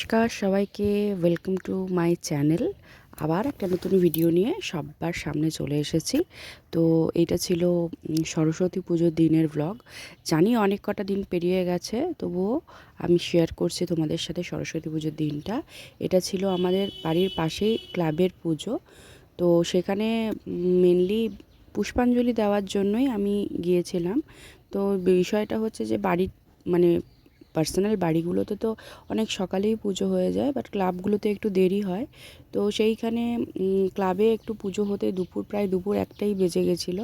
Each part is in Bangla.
নমস্কার সবাইকে, ওয়েলকাম টু মাই চ্যানেল। আবার একটা নতুন ভিডিও নিয়ে সবার সামনে চলে এসেছি। তো এইটা ছিল সরস্বতী পুজোর দিনের ব্লগ। জানি অনেক কটা দিন পেরিয়ে গেছে, তবুও আমি শেয়ার করছি তোমাদের সাথে সরস্বতী পুজোর দিনটা। এটা ছিল আমাদের বাড়ির পাশেই ক্লাবের পুজো। তো সেখানে মেনলি পুষ্পাঞ্জলি দেওয়ার জন্যই আমি গিয়েছিলাম। তো বিষয়টা হচ্ছে যে বাড়ির মানে পার্সোনাল বাড়িগুলোতে তো অনেক সকালেই পুজো হয়ে যায়, বাট ক্লাবগুলোতে একটু দেরি হয়। তো সেইখানে ক্লাবে একটু পুজো হতে প্রায় দুপুর একটাই বেজে গেছিলো।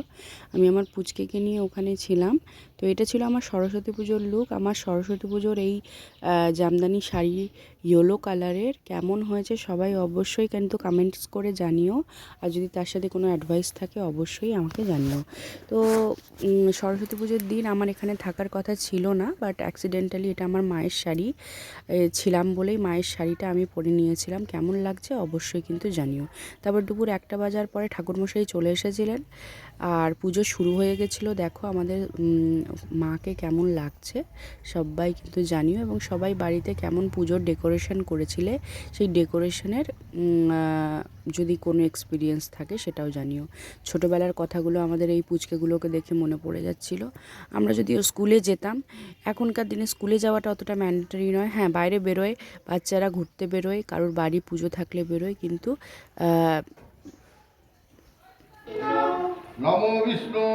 আমি আমার পুচকেকে নিয়ে ওখানে ছিলাম। তো এটা ছিল আমার সরস্বতী পুজোর লুক। আমার সরস্বতী পুজোর এই জামদানি শাড়ি ইয়েলো কালারের কেমন হয়েছে সবাই অবশ্যই কিন্তু কমেন্টস করে জানিও। আর যদি তার সাথে কোনো অ্যাডভাইস থাকে অবশ্যই আমাকে জানিও। তো সরস্বতী পুজোর দিন আমার এখানে থাকার কথা ছিল না, বাট অ্যাক্সিডেন্টালি এটা আমার মায়ের শাড়ি ছিলাম বলেই মায়ের শাড়িটা আমি পরে নিয়েছিলাম। কেমন লাগছে অবশ্যই কিন্তু জানিও। তারপর দুপুর 1টা বাজার পরে ঠাকুরমশাই চলে এসেছিলেন আর পুজো শুরু হয়ে গেছিলো। দেখো আমাদের মাকে কেমন লাগছে সবাই কিন্তু জানিও, এবং সবাই বাড়িতে কেমন পুজোর ডেকোরেশন করেছিলে সেই ডেকোরেশনের যদি কোনো এক্সপিরিয়েন্স থাকে সেটাও জানিও। ছোটোবেলার কথাগুলো আমাদের এই পুচকেগুলোকে দেখে মনে পড়ে যাচ্ছিলো। আমরা যদিও স্কুলে যেতাম, এখনকার দিনে স্কুলে যাওয়াটা অতটা ম্যান্ডেটরি নয়। হ্যাঁ, বাইরে বেরোয়, বাচ্চারা ঘুরতে বেরোয়, কারোর বাড়ি পুজো থাকলে বেরোয়, কিন্তু নমো বিষ্ণু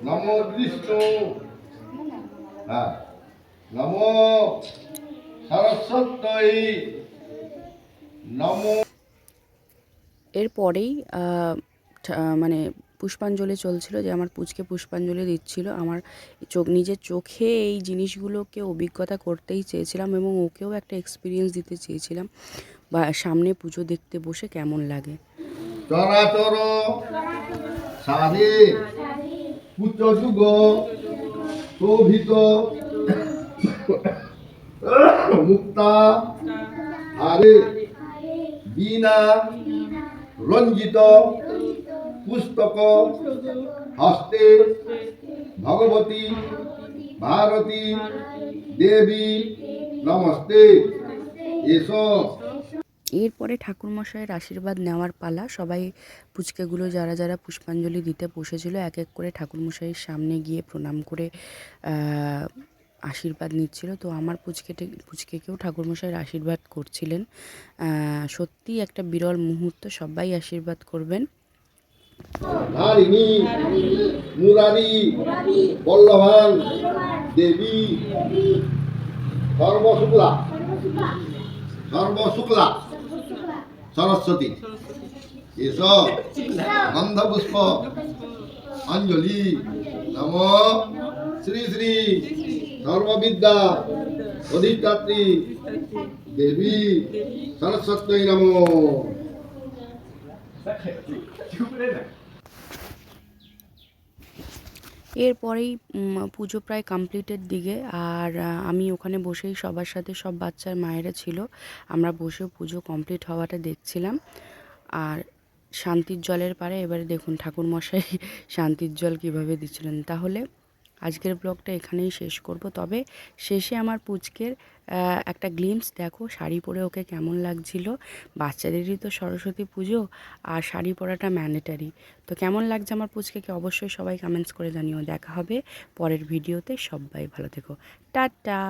নমো বিষ্ণু হ্যাঁ নমো সরস্বতী নমো। এরপরেই মানে পুষ্পাঞ্জলি চলছিল, যে আমার পুচকে পুষ্পাঞ্জলি দিচ্ছিল। আমার নিজের চোখে এই জিনিসগুলোকে অভিজ্ঞতা করতেই চেয়েছিলাম, এবং ওকেও একটা এক্সপিরিয়েন্স দিতে চেয়েছিলাম বা সামনে পুজো দেখতে বসে কেমন লাগে। চরাচর সাধে পুত্রযুগ শোভিত মুক্তা হারে বীণা রঞ্জিত পুস্তক হস্তে ভগবতী ভারতী দেবী নমস্তে এসো। এরপরে ঠাকুরমশাইয়ের আশীর্বাদ নেওয়ার পালা। সবাই পুচকেগুলো যারা যারা পুষ্পাঞ্জলি দিতে বসেছিল এক এক করে ঠাকুরমশাইয়ের সামনে গিয়ে প্রণাম করে আশীর্বাদ নিচ্ছিল। তো আমার পুচকেকেও ঠাকুরমশাইয়ের আশীর্বাদ করছিলেন। সত্যি একটা বিরল মুহূর্ত, সবাই আশীর্বাদ করবেন। ধারিণী মুরারি বল্লভান দেবী সর্বশুক্লা সর্বশুক্লা সরস্বতী এসো গন্ধপুষ্প অঞ্জলি নম শ্রী শ্রী সর্ববিদ্যা অধিষ্ঠাত্রী দেবী সরস্বতী নমো। এরপরেই পুজো প্রায় কমপ্লিটের দিকে, আর আমি ওখানে বসেই সবার সাথে, সব বাচ্চার মায়েরা ছিল, আমরা বসে পুজো কমপ্লিট হওয়াটা দেখছিলাম। আর শান্তির জলের পাড়ে এবারে দেখুন ঠাকুরমশাই শান্তির জল কীভাবে দিচ্ছিলেন। তাহলে আজকের ব্লগটা এখানেই শেষ করব। তবে শেষে আমার পুচকের একটা গ্লিমস দেখো, শাড়ি পরে ওকে কেমন লাগছিল। বাচ্চাদেরই তো সরস্বতী পুজো, আর শাড়ি পরাটা ম্যান্ডেটারি। তো কেমন লাগছে আমার পুচকেকে অবশ্যই সবাই কমেন্টস করে জানিও। দেখা হবে পরের ভিডিওতে। সবাই ভালো থেকো, টাটা।